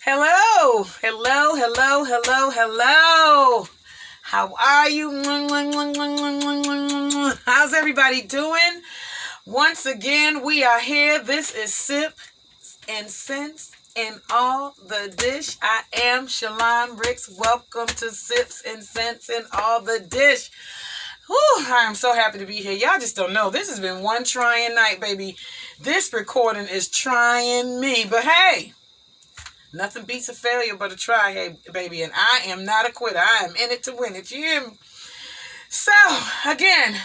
Hello, hello, hello, hello, hello. How are you? How's everybody doing? Once again, we are here. This is Sip and Sense in All the Dish. I am Shalon Ricks. Welcome to Sips and Sense in All the Dish. Whew, I am so happy to be here. Y'all just don't know. This has been one trying night, baby. This recording is trying me. But hey, nothing beats a failure but a try, hey, baby. And I am not a quitter. I am in it to win it. You hear me? So, again,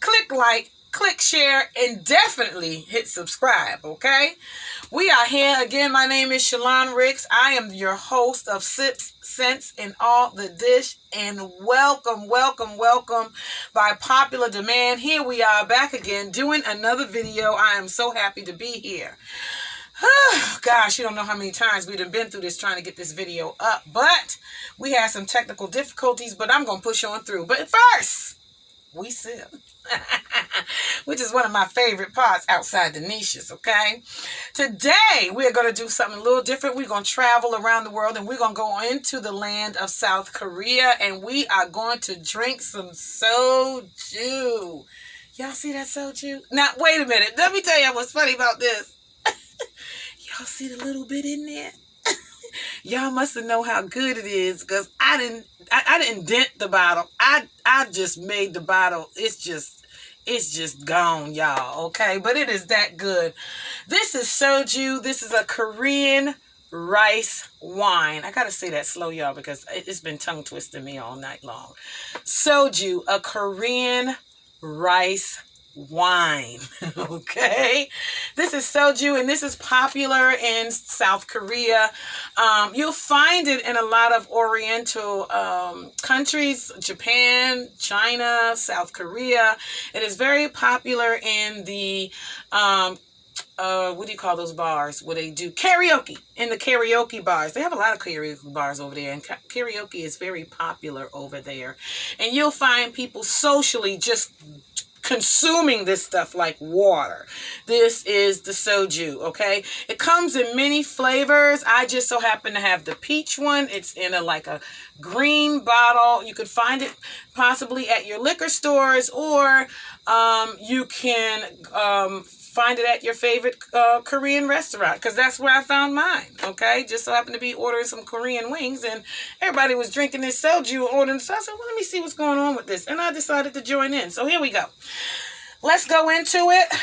click like, click share, and definitely hit subscribe, okay? We are here. Again, my name is Shalon Ricks. I am your host of Sips, Sense, and All the Dish. And welcome, welcome, welcome by popular demand. Here we are back again doing another video. I am so happy to be here. Gosh, you don't know how many times we've been through this trying to get this video up. But we had some technical difficulties, but I'm going to push on through. But first, we sip. Which is one of my favorite parts outside the niches, okay? Today, we're going to do something a little different. We're going to travel around the world, and we're going to go into the land of South Korea, and we are going to drink some soju. Y'all see that soju? Now, wait a minute. Let me tell you what's funny about this. Y'all see the little bit in there? Y'all must have known how good it is, because I didn't dent the bottle. I just made the bottle. It's just gone, y'all, okay? But it is that good. This is soju. This is a Korean rice wine. I gotta say that slow, y'all, because it's been tongue twisting me all night long. Soju, a Korean rice wine. Okay, this is soju, and this is popular in South Korea. You'll find it in a lot of Oriental countries: Japan, China, South Korea. It is very popular in the what do you call those bars where they do karaoke? In the karaoke bars. They have a lot of karaoke bars over there, and karaoke is very popular over there. And you'll find people socially just consuming this stuff like water. This is the soju, okay? It comes in many flavors. I just so happen to have the peach one. It's in like a green bottle. You could find it possibly at your liquor stores, or you can find it at your favorite Korean restaurant, because that's where I found mine, okay? Just so happened to be ordering some Korean wings, and everybody was drinking this soju and ordering. So I said, well, let me see what's going on with this. And I decided to join in. So here we go. Let's go into it.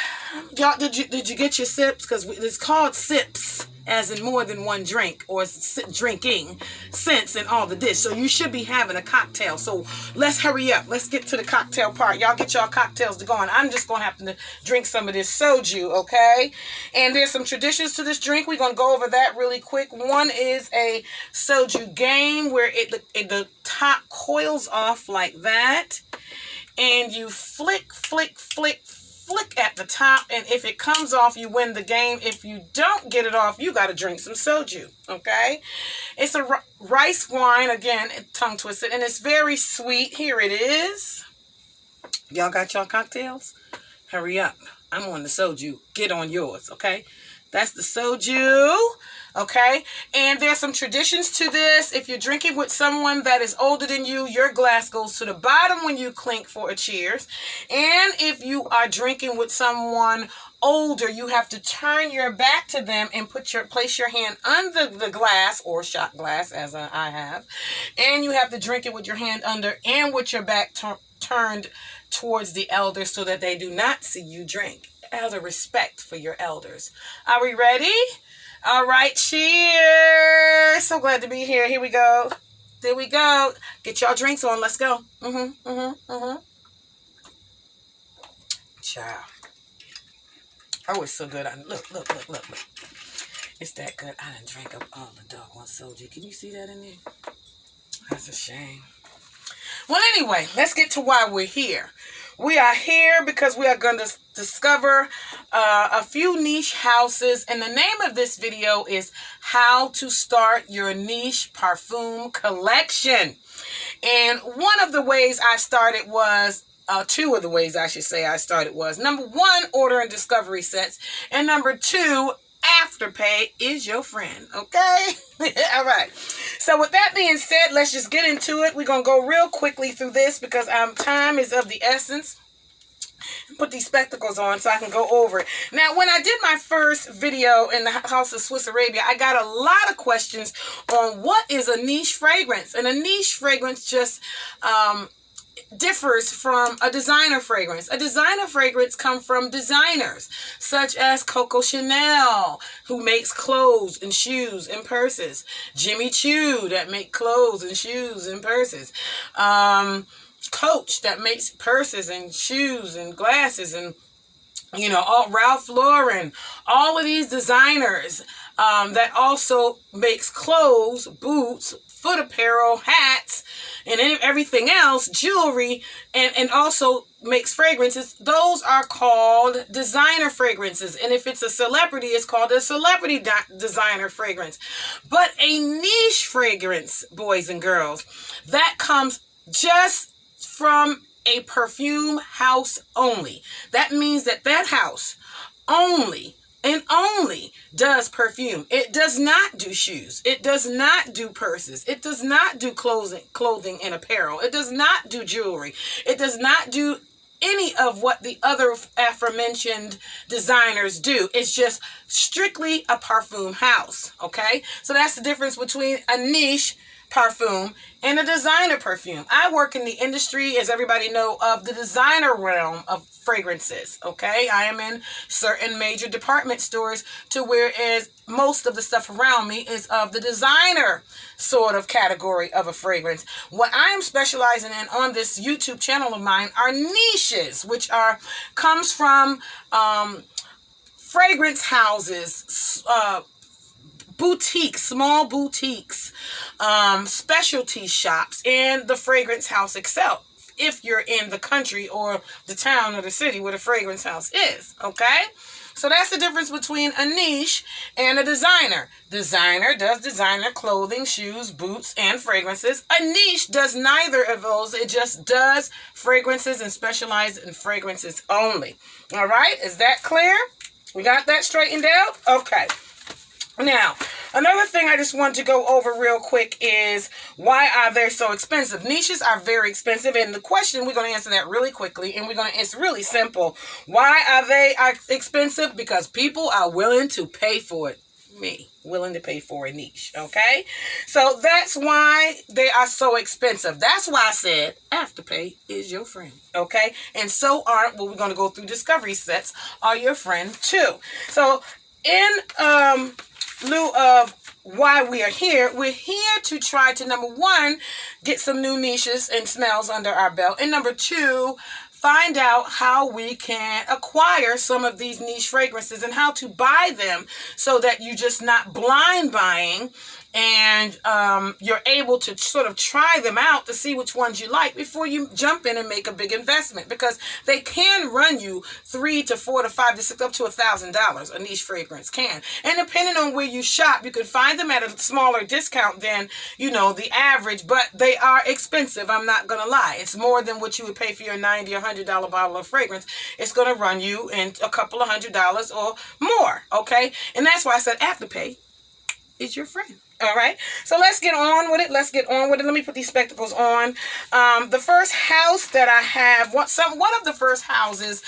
Y'all, did you get your sips? Because it's called sips, as in more than one drink, or drinking sense in all the dish. So you should be having a cocktail. So let's hurry up. Let's get to the cocktail part. Y'all get y'all cocktails to go on. I'm just going to have to drink some of this soju, okay? And there's some traditions to this drink. We're going to go over that really quick. One is a soju game where the top coils off like that. And you flick at the top, and if it comes off, you win the game. If you don't get it off, you got to drink some soju, okay? It's a rice wine, again, tongue twisted, and it's very sweet. Here it is. Y'all got y'all cocktails? Hurry up. I'm on the soju. Get on yours, okay? That's the soju, okay? And there's some traditions to this. If you're drinking with someone that is older than you, your glass goes to the bottom when you clink for a cheers. And if you are drinking with someone older, you have to turn your back to them and place your hand under the glass, or shot glass, as I have. And you have to drink it with your hand under and with your back turned towards the elders, so that they do not see you drink. Out of respect for your elders. Are we ready? All right, cheers. So glad to be here. Here we go. There we go. Get y'all drinks on. Let's go. Ciao. Oh, it's so good. Look. It's that good. I done drank up all the doggone soju. Can you see that in there? That's a shame. Well, anyway, let's get to why we're here. We are here because we are going to discover a few niche houses. And the name of this video is How to Start Your Niche Parfum Collection. And one of the ways I started was, two of the ways I should say I started was, number one, ordering discovery sets. And number two, Afterpay is your friend, okay? All right. So with that being said, let's just get into it. We're going to go real quickly through this because time is of the essence. Put these spectacles on so I can go over it. Now, when I did my first video in the House of Swiss Arabia, I got a lot of questions on what is a niche fragrance. And a niche fragrance just differs from a designer fragrance. A designer fragrance comes from designers such as Coco Chanel, who makes clothes and shoes and purses. Jimmy Choo, that make clothes and shoes and purses. Coach, that makes purses and shoes and glasses, and all Ralph Lauren, all of these designers that also makes clothes, boots, foot apparel, hats, and everything else, jewelry, and also makes fragrances. Those are called designer fragrances. And if it's a celebrity, it's called a celebrity designer fragrance. But a niche fragrance, boys and girls, that comes just from a perfume house only. That means that house only and only does perfume. It does not do shoes. It does not do purses. It does not do clothing and apparel. It does not do jewelry. It does not do any of what the other aforementioned designers do. It's just strictly a parfum house, okay? So that's the difference between a niche parfum and a designer perfume. I work in the industry, as everybody know, of the designer realm of fragrances, okay? I am in certain major department stores, to whereas most of the stuff around me is of the designer sort of category of a fragrance. What I am specializing in on this YouTube channel of mine are niches, which comes from fragrance houses, boutiques, small boutiques, specialty shops, and the fragrance house itself, if you're in the country or the town or the city where the fragrance house is, okay? So that's the difference between a niche and a designer. Designer does designer clothing, shoes, boots, and fragrances. A niche does neither of those. It just does fragrances and specializes in fragrances only. All right? Is that clear? We got that straightened out? Okay. Now, another thing I just want to go over real quick is, why are they so expensive? Niches are very expensive, and the question, we're going to answer that really quickly, and it's really simple. Why are they expensive? Because people are willing to pay for it. Willing to pay for a niche, okay? So that's why they are so expensive. That's why I said Afterpay is your friend, okay? And so are, well, we're going to go through discovery sets, are your friend too. So in lieu of why we are here, we're here to try to, number one, get some new niches and smells under our belt, and number two, find out how we can acquire some of these niche fragrances and how to buy them so that you're just not blind buying, and you're able to sort of try them out to see which ones you like before you jump in and make a big investment, because they can run you $300 to $400 to $500 to $600 up to $1,000. A niche fragrance can, and depending on where you shop, you can find them at a smaller discount than the average, but they are expensive. I'm not gonna lie, it's more than what you would pay for your $90 or $100 bottle of fragrance. It's gonna run you in a couple of $100 or more, okay? And that's why I said Afterpay is your friend. All right, so let's get on with it. Let me put these spectacles on. The first house that I have, one of the first houses,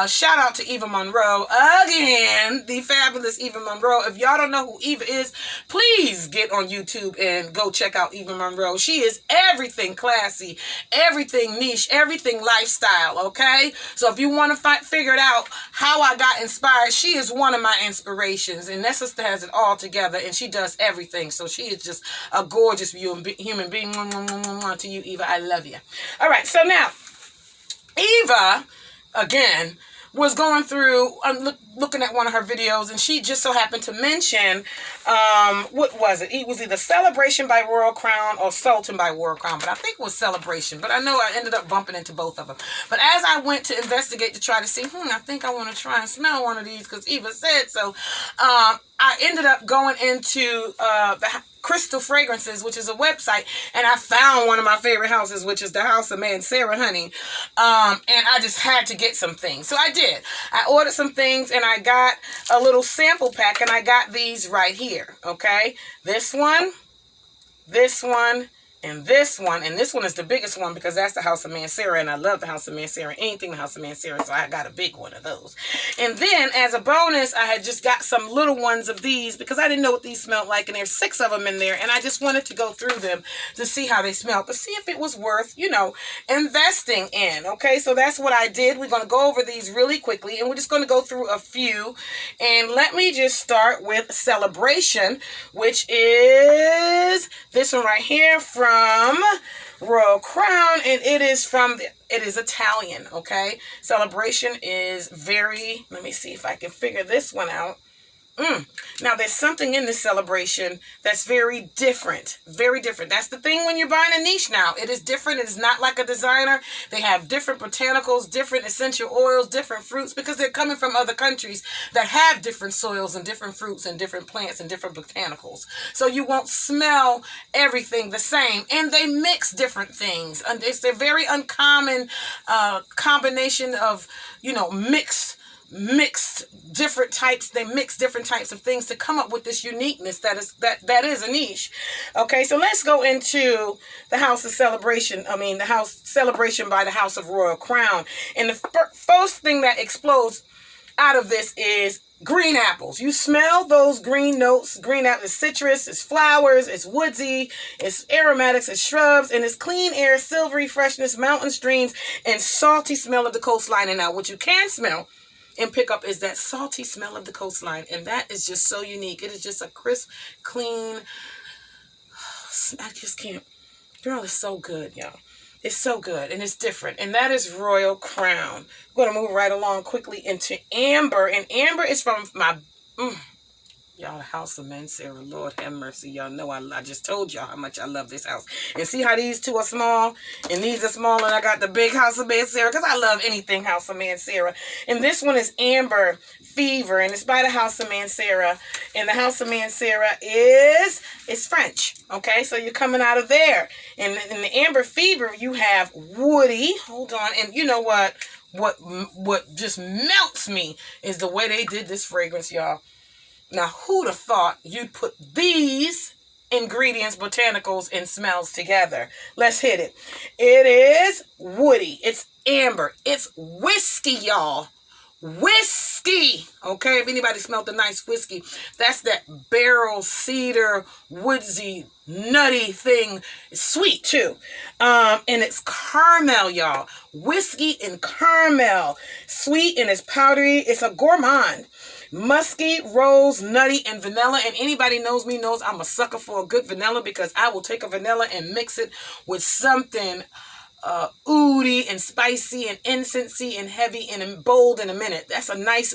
shout out to Eva Monroe. Again, the fabulous Eva Monroe. If y'all don't know who Eva is, please get on YouTube and go check out Eva Monroe. She is everything classy, everything niche, everything lifestyle, okay? So if you want to figure it out how I got inspired, she is one of my inspirations, and that sister has it all together, and she does everything. So she is just a gorgeous human being. To you, Eva, I love you. All right, so now, Eva, again, was going through, looking at one of her videos, and she just so happened to mention, what was it? It was either Celebration by Royal Crown or Sultan by Royal Crown, but I think it was Celebration, but I know I ended up bumping into both of them. But as I went to investigate to try to see, I think I want to try and smell one of these because Eva said so, I ended up going into the Crystal Fragrances, which is a website, and I found one of my favorite houses, which is the House of Mancera, honey. And I just had to get some things. So I did. I ordered some things, and I got a little sample pack, and I got these right here, okay? This one, and this one. And this one is the biggest one because that's the House of Mancera, and I love the House of Mancera, anything the House of Mancera, so I got a big one of those. And then as a bonus, I had just got some little ones of these because I didn't know what these smelled like, and there's 6 of them in there, and I just wanted to go through them to see how they smell, to see if it was worth, you know, investing in. Okay, so that's what I did. We're going to go over these really quickly, and we're just going to go through a few. And let me just start with Celebration, which is this one right here from Royal Crown, and it is Italian, okay? Celebration is very, let me see if I can figure this one out. Now, there's something in this Celebration that's very different. Very different. That's the thing when you're buying a niche now. It is different. It is not like a designer. They have different botanicals, different essential oils, different fruits, because they're coming from other countries that have different soils and different fruits and different plants and different botanicals. So you won't smell everything the same. And they mix different things. And it's a very uncommon combination of, you know, mixed different types. They mix different types of things to come up with this uniqueness that is a niche. Okay, so let's go into the House of Celebration. The House Celebration by the House of Royal Crown. And the first thing that explodes out of this is green apples. You smell those green notes. Green apples, citrus, it's flowers, it's woodsy, it's aromatics, it's shrubs, and it's clean air, silvery freshness, mountain streams, and salty smell of the coastline. And now what you can smell and pick up is that salty smell of the coastline, and that is just so unique. It is just a crisp, clean, I just can't, girl, it's so good, y'all. It's so good, and it's different, and that is Royal Crown. I'm going to move right along quickly into Amber, and Amber is from my, y'all, the House of Mancera. Lord have mercy. Y'all know I just told y'all how much I love this house. And see how these two are small? And these are small, and I got the big House of Mancera because I love anything House of Mancera. And this one is Amber Fever, and it's by the House of Mancera. And the House of Mancera is French. Okay, so you're coming out of there. And in the Amber Fever, you have woody. Hold on. And you know what? What just melts me is the way they did this fragrance, y'all. Now, who'd have thought you'd put these ingredients, botanicals, and smells together? Let's hit it. It is woody. It's amber. It's whiskey, y'all. Whiskey. Okay, if anybody smelled the nice whiskey, that's that barrel cedar, woodsy, nutty thing. It's sweet too. And it's caramel, y'all. Whiskey and caramel. Sweet and it's powdery. It's a gourmand. Musky, rose, nutty, and vanilla. And anybody knows me knows I'm a sucker for a good vanilla because I will take a vanilla and mix it with something oody and spicy and incensey and heavy and bold in a minute. That's a nice,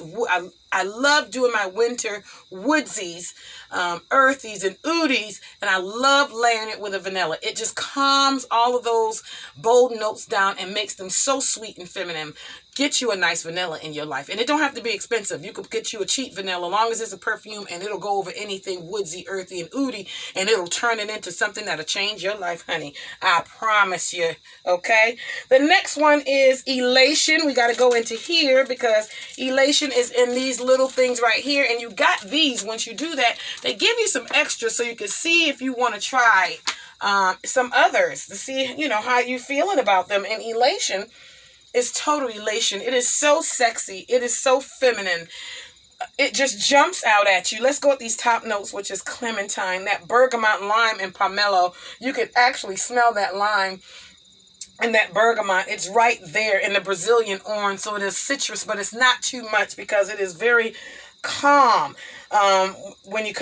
I love doing my winter woodsies, earthies and oodies, and I love layering it with a vanilla. It just calms all of those bold notes down and makes them so sweet and feminine. Get you a nice vanilla in your life. And it don't have to be expensive. You could get you a cheap vanilla, as long as it's a perfume, and it'll go over anything woodsy, earthy, and oody, and it'll turn it into something that'll change your life, honey. I promise you. Okay? The next one is Elation. We got to go into here because Elation is in these little things right here, and you got these. Once you do that, they give you some extra so you can see if you want to try some others to see, you know, how you feeling about them. And Elation is total elation. It is so sexy. It is so feminine. It just jumps out at you. Let's go with these top notes, which is clementine, that bergamot, lime, and pomelo. You can actually smell that lime and that bergamot. It's right there in the Brazilian orange. So it is citrus, but it's not too much because it is very calm. When you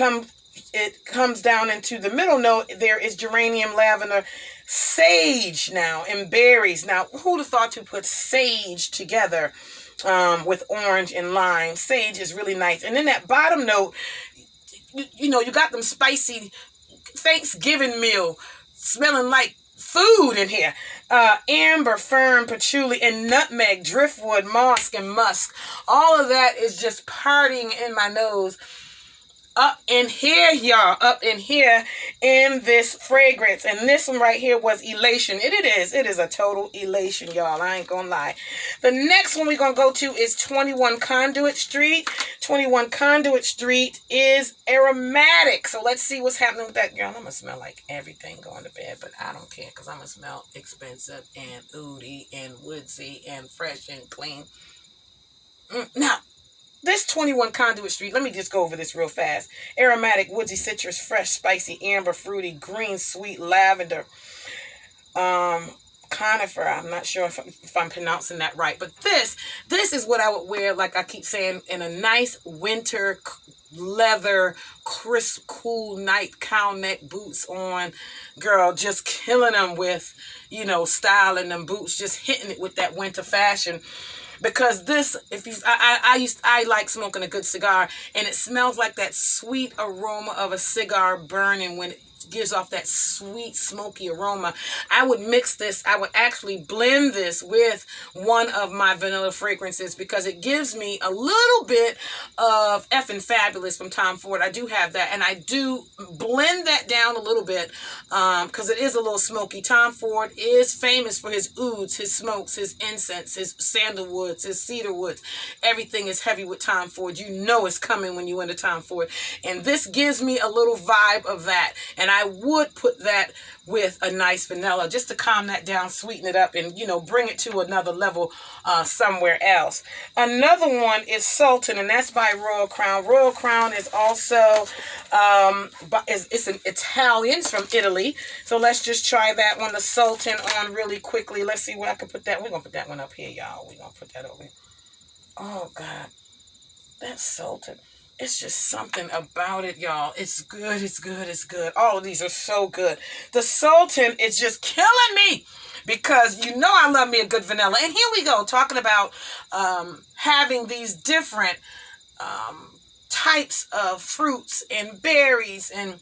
it comes down into the middle note, there is geranium, lavender, sage now, and berries. Now, who'd have thought to put sage together with orange and lime? Sage is really nice. And then that bottom note, you know, you got them spicy Thanksgiving meal smelling like food in here. Amber, fern, patchouli, and nutmeg, driftwood, moss, and musk. All of that is just partying in my nose. up in here, y'all, up in here in this fragrance. And this one right here was Elation. It is a total elation, y'all. I ain't gonna lie. The next one we're gonna go to is 21 Conduit Street. 21 Conduit Street is aromatic. So let's see what's happening with that. Girl, I'm gonna smell like everything going to bed, but I don't care because I'm gonna smell expensive and oody and woodsy and fresh and clean. Now, this 21 Conduit Street, let me just go over this real fast. Aromatic, woodsy, citrus, fresh, spicy, amber, fruity, green, sweet, lavender, conifer. I'm not sure if I'm pronouncing that right. But this is what I would wear, like I keep saying, in a nice winter leather, crisp, cool night cow neck boots on. Girl, just killing them with, styling them boots, just hitting it with that winter fashion. Because this, I like smoking a good cigar, and it smells like that sweet aroma of a cigar burning when it gives off that sweet smoky aroma. I would mix this, I would actually blend this with one of my vanilla fragrances because it gives me a little bit of Effin' Fabulous from Tom Ford. I do have that, and I do blend that down a little bit because it is a little smoky. Tom Ford is famous for his ouds, his smokes, his incense, his sandalwoods, his cedar woods. Everything is heavy with Tom Ford. You know it's coming when you enter Tom Ford. And this gives me a little vibe of that. And I would put that with a nice vanilla just to calm that down, sweeten it up, and, bring it to another level somewhere else. Another one is Sultan, and that's by Royal Crown. Royal Crown is also, it's an Italian, it's from Italy. So let's just try that one, the Sultan, on really quickly. Let's see where I can put that. We're going to put that one up here, y'all. We're going to put that over here. Oh, God. That's Sultan. It's just something about it, y'all. It's good, it's good, it's good. All of these are so good. The Sultan is just killing me because I love me a good vanilla. And here we go, talking about having these different types of fruits and berries and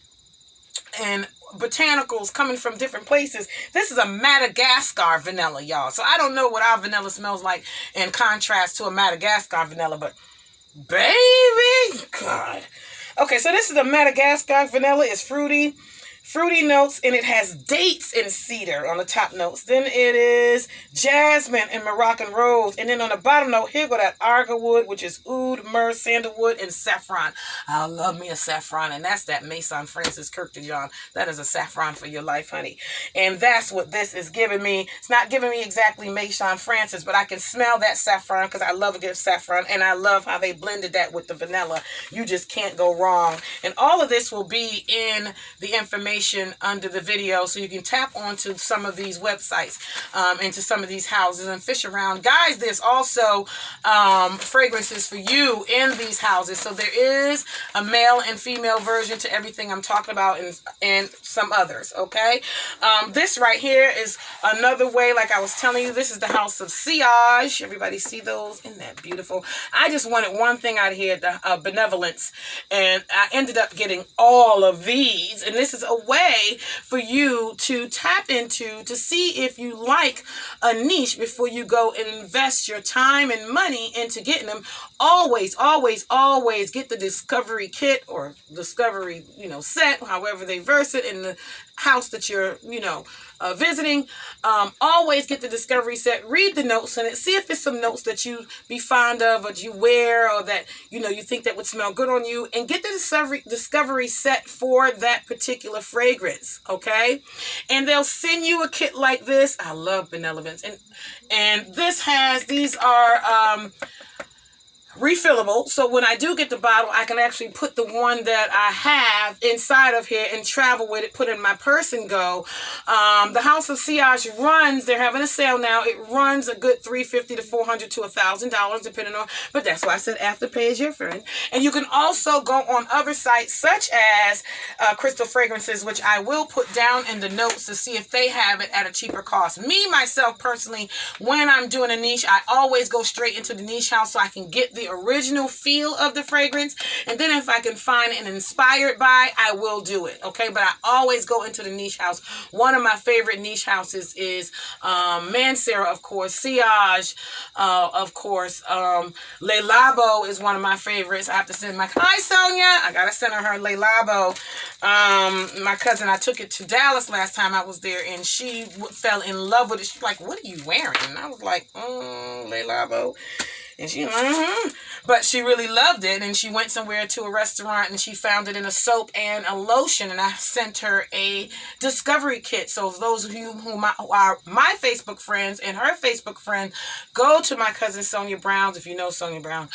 botanicals coming from different places. This is a Madagascar vanilla, y'all. So I don't know what our vanilla smells like in contrast to a Madagascar vanilla, but baby, God. Okay, so this is a Madagascar vanilla. It's fruity notes, and it has dates and cedar on the top notes. Then it is jasmine and Moroccan rose. And then on the bottom note, here go that argarwood, which is oud, myrrh, sandalwood, and saffron. I love me a saffron, and that's that Maison Francis Kirk de John. That is a saffron for your life, honey. And that's what this is giving me. It's not giving me exactly Maison Francis, but I can smell that saffron because I love a good saffron, and I love how they blended that with the vanilla. You just can't go wrong. And all of this will be in the information under the video, so you can tap onto some of these websites, into some of these houses and fish around. Guys, there's also fragrances for you in these houses. So there is a male and female version to everything I'm talking about, and some others, okay? This right here is another way, like I was telling you, this is the House of Sillage. Everybody see those? Isn't that beautiful? I just wanted one thing out here, the benevolence, and I ended up getting all of these, and this is a way for you to tap into to see if you like a niche before you go and invest your time and money into getting them. Always, always, always get the discovery kit or discovery, set, however they verse it in the house that you're, visiting. Always get the discovery set, read the notes in it, see if it's some notes that you be fond of or you wear or that, you think that would smell good on you, and get the discovery set for that particular fragrance, okay? And they'll send you a kit like this. I love Benevolence. And these are refillable, so when I do get the bottle, I can actually put the one that I have inside of here and travel with it, put it in my purse and go. The House of Sillage runs, they're having a sale now, it runs a good $350 to $400 to $1,000 depending on, but that's why I said Afterpay is your friend. And you can also go on other sites such as Crystal Fragrances, which I will put down in the notes to see if they have it at a cheaper cost. Me, myself, personally, when I'm doing a niche, I always go straight into the niche house so I can get the the original feel of the fragrance. And then if I can find an inspired by, I will do it. Okay, but I always go into the niche house. One of my favorite niche houses is Mancera, of course, Sillage, of course. Le Labo is one of my favorites. I have to send my, hi Sonia, I gotta send her Le Labo. My cousin, I took it to Dallas last time I was there, and she fell in love with it. She's like, what are you wearing? And I was like, Le Labo. And she, but she really loved it. And she went somewhere to a restaurant and she found it in a soap and a lotion. And I sent her a discovery kit. So those of you who are my Facebook friends and her Facebook friend, go to my cousin Sonia Brown's, if you know Sonia Brown,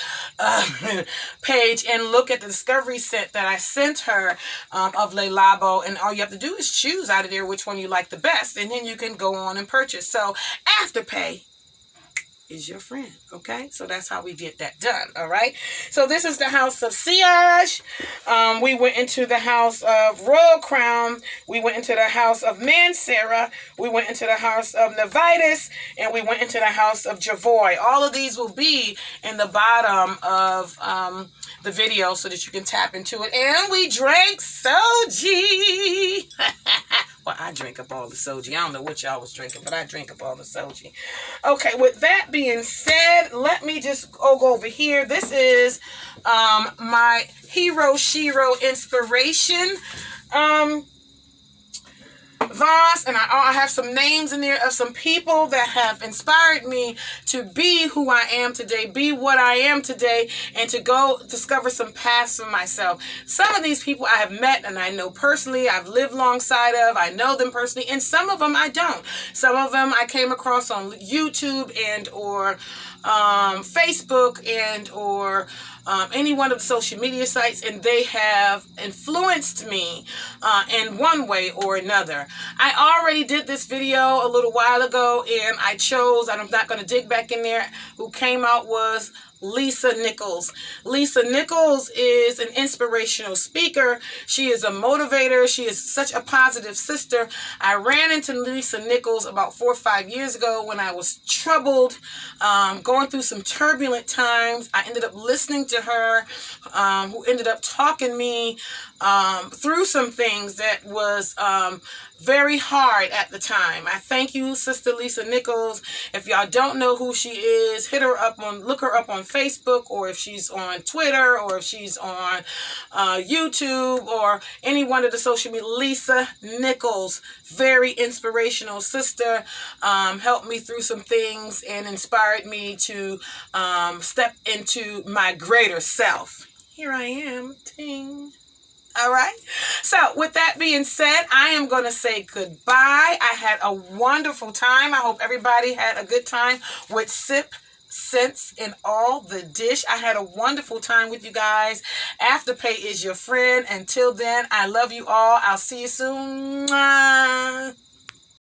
page, and look at the discovery set that I sent her of Le Labo. And all you have to do is choose out of there which one you like the best. And then you can go on and purchase. So Afterpay is your friend, okay? So that's how we get that done, all right? So this is the house of Sillage. We went into the house of Royal Crown. We went into the house of Mancera. We went into the house of Novitis, and we went into the house of Javoy. All of these will be in the bottom of the video so that you can tap into it. And we drank soji. Well, I drink up all the soji. I don't know what y'all was drinking, but I drink up all the soji. Okay, with that being said, let me just go over here. This is my Hero Shiro inspiration vase, and I have some names in there of some people that have inspired me to be who I am today, be what I am today, and to go discover some paths for myself. Some of these people I have met and I know personally, I've lived alongside of, I know them personally, and some of them I don't. Some of them I came across on YouTube and or Facebook and or any one of the social media sites, and they have influenced me in one way or another. I already did this video a little while ago, and I chose, and I'm not going to dig back in there, who came out was Lisa Nichols. Lisa Nichols is an inspirational speaker. She is a motivator. She is such a positive sister. I ran into Lisa Nichols about 4 or 5 years ago when I was troubled, going through some turbulent times. I ended up listening to her, who ended up talking me through some things that was very hard at the time. I thank you, Sister Lisa Nichols. If y'all don't know who she is, look her up on Facebook, or if she's on Twitter, or if she's on YouTube, or any one of the social media. Lisa Nichols, very inspirational sister, helped me through some things and inspired me to step into my greater self. Here I am, ting. All right. So with that being said, I am going to say goodbye. I had a wonderful time. I hope everybody had a good time with Sip, Sense, and All the Dish. I had a wonderful time with you guys. Afterpay is your friend. Until then, I love you all. I'll see you soon. Mwah.